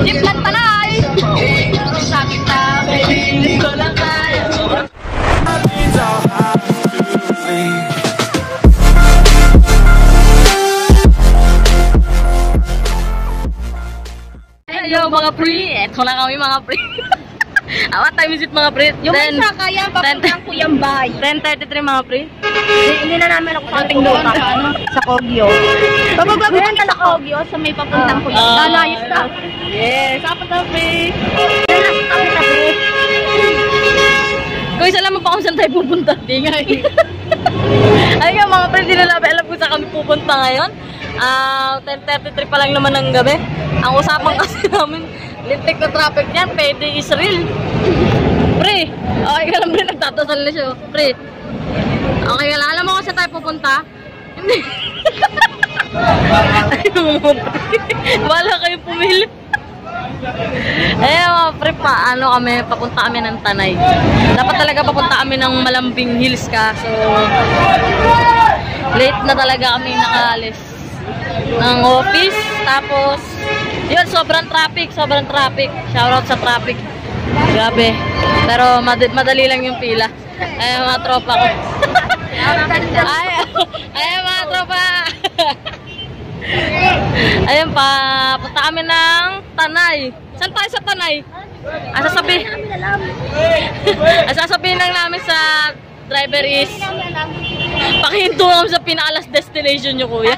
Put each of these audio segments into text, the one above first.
Jeep lang talay! Sakit na, hindi ko lang kaya. Hello mga pre! Eto na kami mga pre. What time is it mga pre? Yung may sakaya, papuntang Kuyambay. 10:33 mga pre. Hindi na namin ako pating doon sa Kogyo. Papabaguhan ka sa Kogyo sa may papuntang Kuyambay. Lalayas ka. Yes, apat na pre. Kami na pre. Kung isa lang mo pa kung saan tayo pupunta. Di nga eh. Ay nga mga pre, di na namin alam kung saan kami pupunta ngayon. 10:33 pa lang naman ng gabi. Ang usapan kasi namin, lintik na traffic niyan, pwede is real. Pre, okay ka lang pre, nagtatasal na siya. Pre, okay ka lang. Alam mo kung saan tayo pupunta? Hindi. Ayaw mo pre. Wala kayong pumili. Eh mga pre, paano kami, papunta kami ng Tanay. Dapat talaga papunta kami ng Malambing Hills ka. So, late na talaga kami nakaalis ng office. Tapos, yun, sobrang traffic. Shoutout sa traffic. Grabe. Pero madali lang yung pila. Ay, mga tropa ko. Ay, mga tropa. Ayun pa, punta kami ng Tanay. Saan tayo sa Tanay? Sasabihin lang namin sa driver is pakihinto kami sa pinakalas destination nyo, kuya.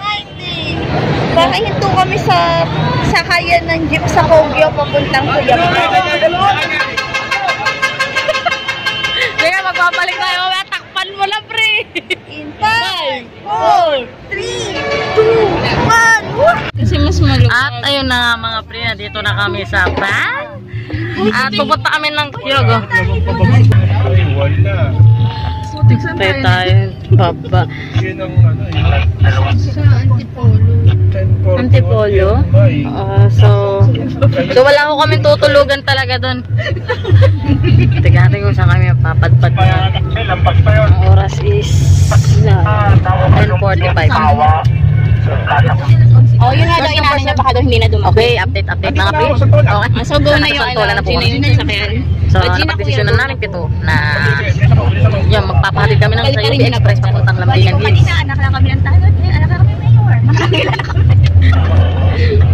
Pakihinto kami sa sakayan ng jeep sa Kogyo papuntang Kuyambay. Sige, magbabalik tayo. Mamaya, takpan mo na, pre. In 5, 4, 3, 2, 1. Kasi mas maluwag. At ayun na nga mga pre, dito na kami sa van. At pupunta kami ng Kyogo. Tayo tayo, baba. Sa Antipolo. Antipolo? So wala ko kami tutulugan talaga doon. Tignan natin kung saan kami papadpad na. Ang oras is 10:45. Oh, yun nga daw inamin niya, baka daw hindi na dumating. Okay, update mga pre. Okay. So go na yung na po kami. yung sasakyan. So napag-desisyonan namin pito na yung magpapahatid kami ng sa UP Express papuntang Lambingan Hills. Anak lang kami ng tanod, anak lang kami mayor.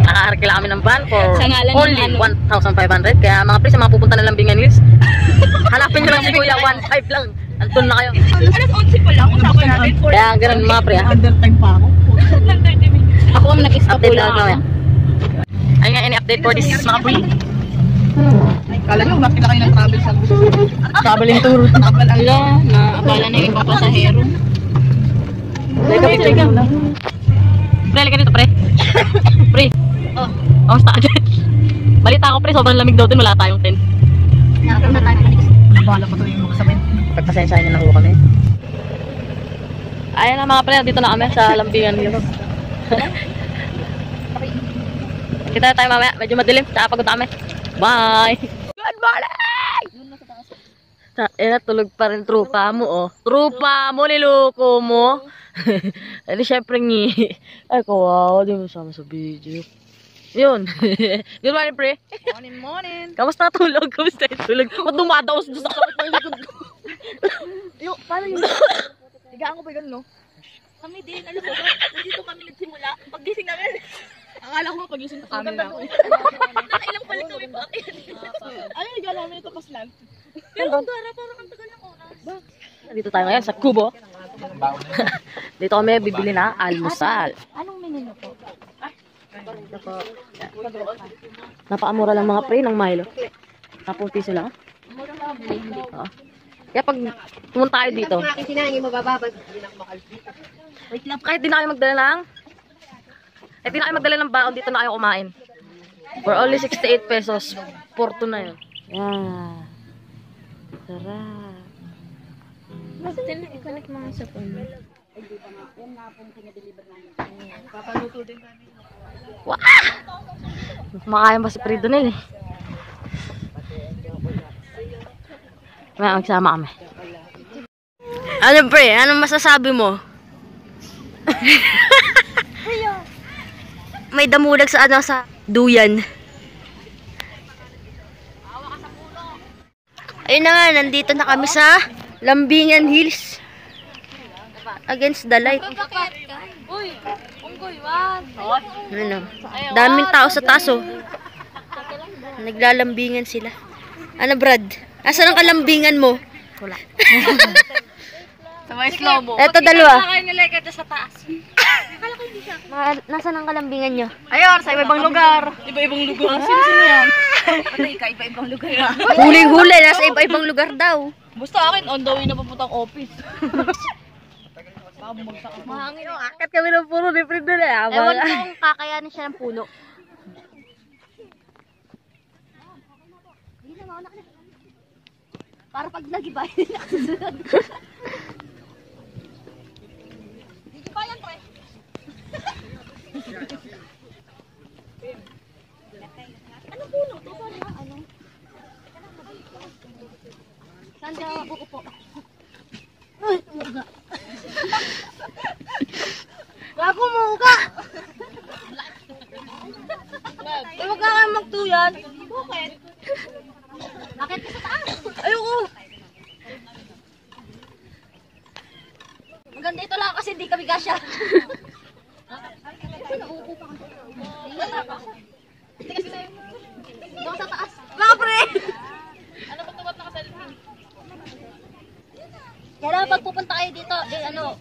Nakaharkila kami ng van for only 1,500. Kaya mga pre, sa mga pupunta ng Lambingan Hills, hanapin nyo lang si Kuya, 1,500 lang. Antun na kayo. Alas 11 pa lang, usapan natin. Kaya ganun mga pre. Undertime pa ako. Ako ang nag-stop Update lang kami. Ayun nga, ini-update for this mga pre. Kala nyo, bakit na kayo ng travel sa Traveling tour. Ala, naabala na yung ibang pasahero. Teka. Pre, halika dito, pre. Pre. Oh. Kamusta ka dyan? Balita ko, pre, sobrang lamig daw din. Wala tayong tent. Nakakam na tayo kanina. Bahala pa ito yung makasamin. Pagpasensyahan nyo na ho kami. Ayan na mga pre, dito na kami sa Lambingan Hills. Kita tayo mamaya. Medyo madilim. Tsaka pagod kami. Bye! Good morning! Tulog pa rin trupa mo, oh. Trupa mo, niloko mo. Hindi, syempre ngi. Ay, kawawa. Di mo sama sa video. Yun. Good morning, pre. Morning. Kamusta tulog? Kamusta yung tulog? Ba't dumadaos doon sa kapit ng likod ko? Paano yung... Higaan ko ba yun, no? Kami din, alam mo ba? Nandito kami nagsimula. Paggising namin. Akala ko pag-gising na kami na. Nakailang balik kami pa. Ano yung gala namin ito paslan? Pero Dara, parang ang tagal ng oras. Dito tayo ngayon sa Kubo. Dito kami bibili na almusal. Anong menu nyo po? Napakamura lang mga pre ng Milo. 10 piso lang. Kaya pag pumunta tayo dito, kahit di na kayo magdala ng baon, dito na kayo kumain. For only 68 pesos. Porto na yun. Yan. Sarap. Basta na i-connect mga sa phone. Papaluto din kami. Wow! Kumakain pa si Pridonel eh. May magsama kami. Ano pre? Anong masasabi mo? may damulag sa ano sa duyan. Ayun na nga, nandito na kami sa Lambingan Hills. Against the light. Uy, unggoy, wag. Ano? Daming tao sa taas oh. Naglalambingan sila. Ano Brad? Asan ang kalambingan mo? Wala. Sabay slow mo. Eto dalawa. Kayo nilagay sa taas. Nasaan ang kalambingan nyo? Ayun, sa iba-ibang lugar. Iba-ibang lugar. Sino yan? Patay ka, iba-ibang lugar. Huling-huli, nasa iba-ibang lugar daw. Basta akin, on the way na papuntang office. Mahangin. Akit kami ng puno ni Fred na eh. Ewan ko kung kakayanin siya ng puno. Para pag nag-ibay, nakasunod. Dito pa yan, pre. Anong puno? Ito na, ano? Saan ka bukupo? Uy, muga. Gago muga! Huwag ka nga magtuyan. Bakit? Bakit ka sa taas? Ayoko! Maganda ito lang kasi hindi kami gasya. Nauupo pa kasi. Ito sa taas. Mga pre! Ano ba tumat nakaselfie? Kaya pag pupunta kayo dito,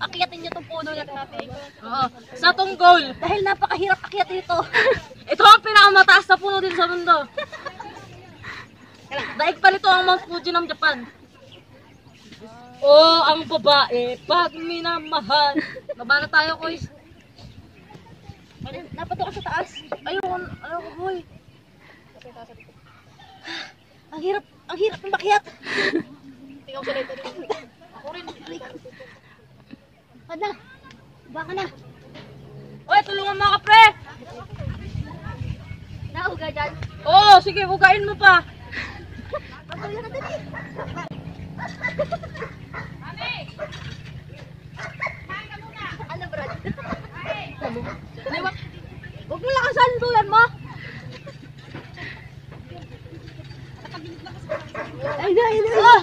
akyatin nyo itong puno na natin. Oo. Sa tong goal. Dahil napakahirap akyat dito. Ito ang pinakamataas na puno dito sa mundo. Daig pa nito ang Mount Fuji ng Japan. Oh, ang babae, pag minamahal. Baba na tayo, Koy. Napato ka sa taas. Ayun, boy. Ang hirap ng makyat. Tingnan ko sa dito. Ako rin. Kada, baka na. Oy, tulungan mo ka, pre. Nauga dyan. Oo, sige, ugain mo pa. Patuloy na dali. Ano, Brad? Huwag mo lakasan tuyan mo. Ay, na.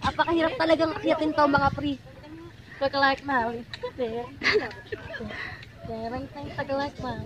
Apakahirap talagang akyatin to mga pre. Tagalike na. Tagalike na.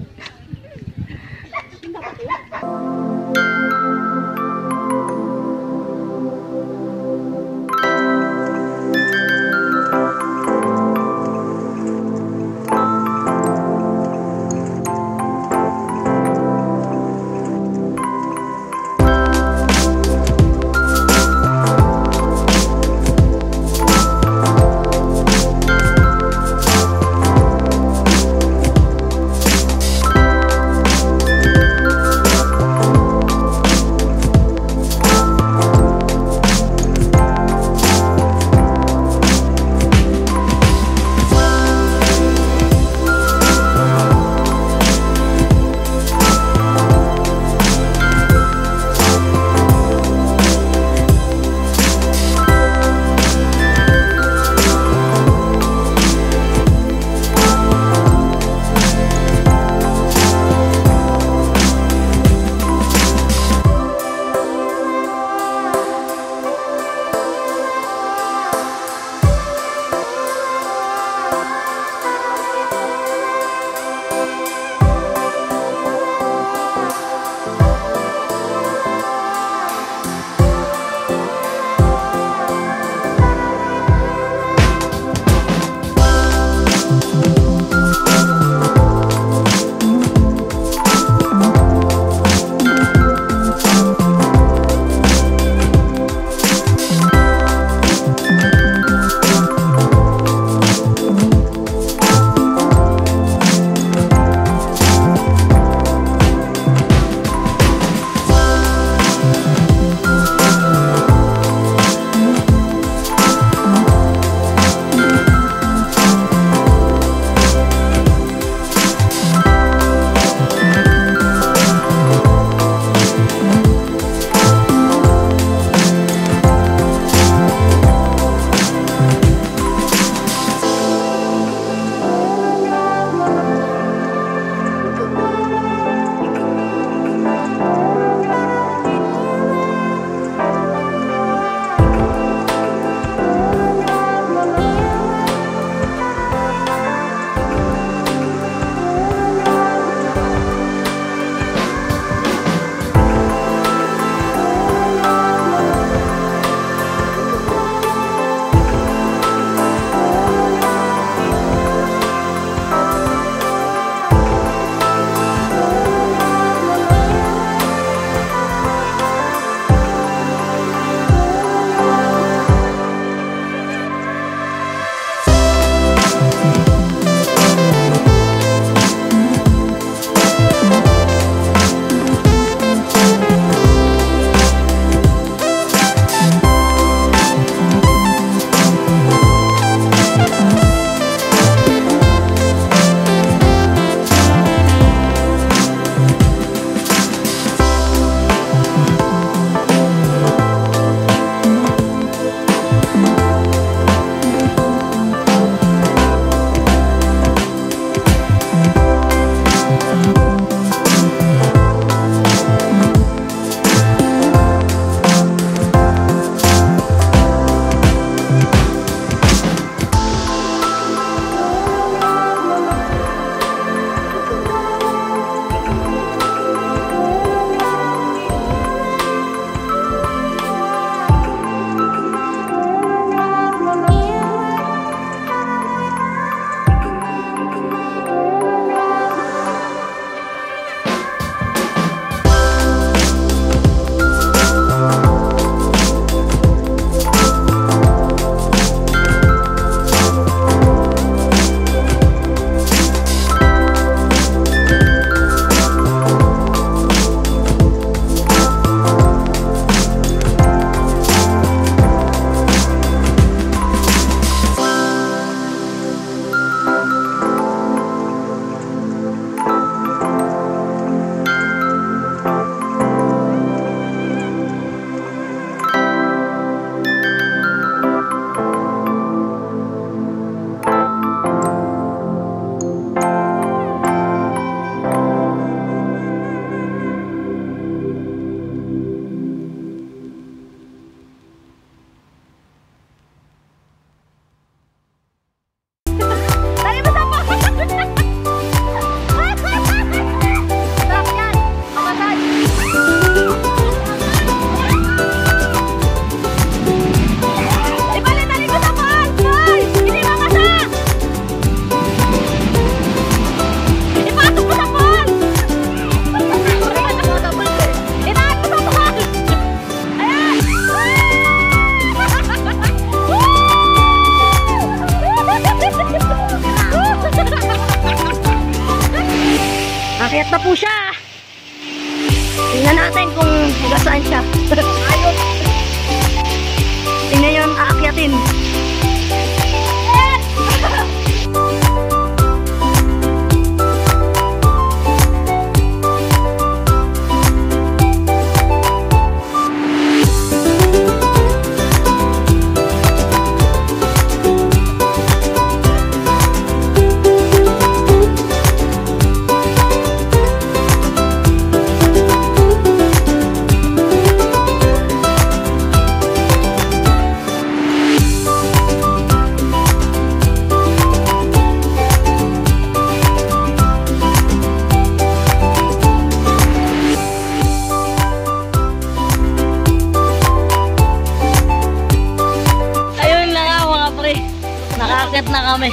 Akyat na kami.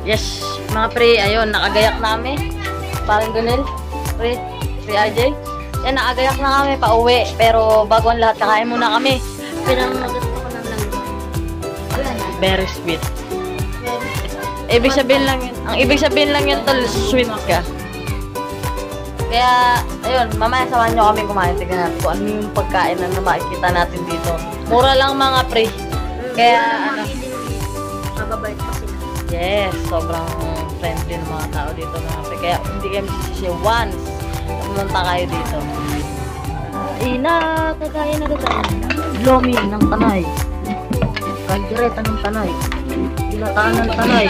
Yes, mga pre, ayun, nakagayak namin. Parang ganun, pre RJ. Yan, nakagayak na kami, pauwi. Pero bago ang lahat, kakain muna kami. Pinamagusto ko ng langga. Wala na. Very sweet. Ibig sabihin lang yun, ang ibig sabihin lang yun, tol, sweet ka. Kaya, ayun, mamaya samahan nyo kami kumain. Tignan natin kung ano yung pagkain na makikita natin dito. Mura lang mga pre. Kaya, ano, Mababait pa sila. yes, sobrang friendly ng mga tao dito mga pre. Kaya hindi kayo masisisi once pumunta kayo dito. Kagaya na rin tayo. Lomi ng tanay. Kaldereta ng tanay. Ginataan ng tanay.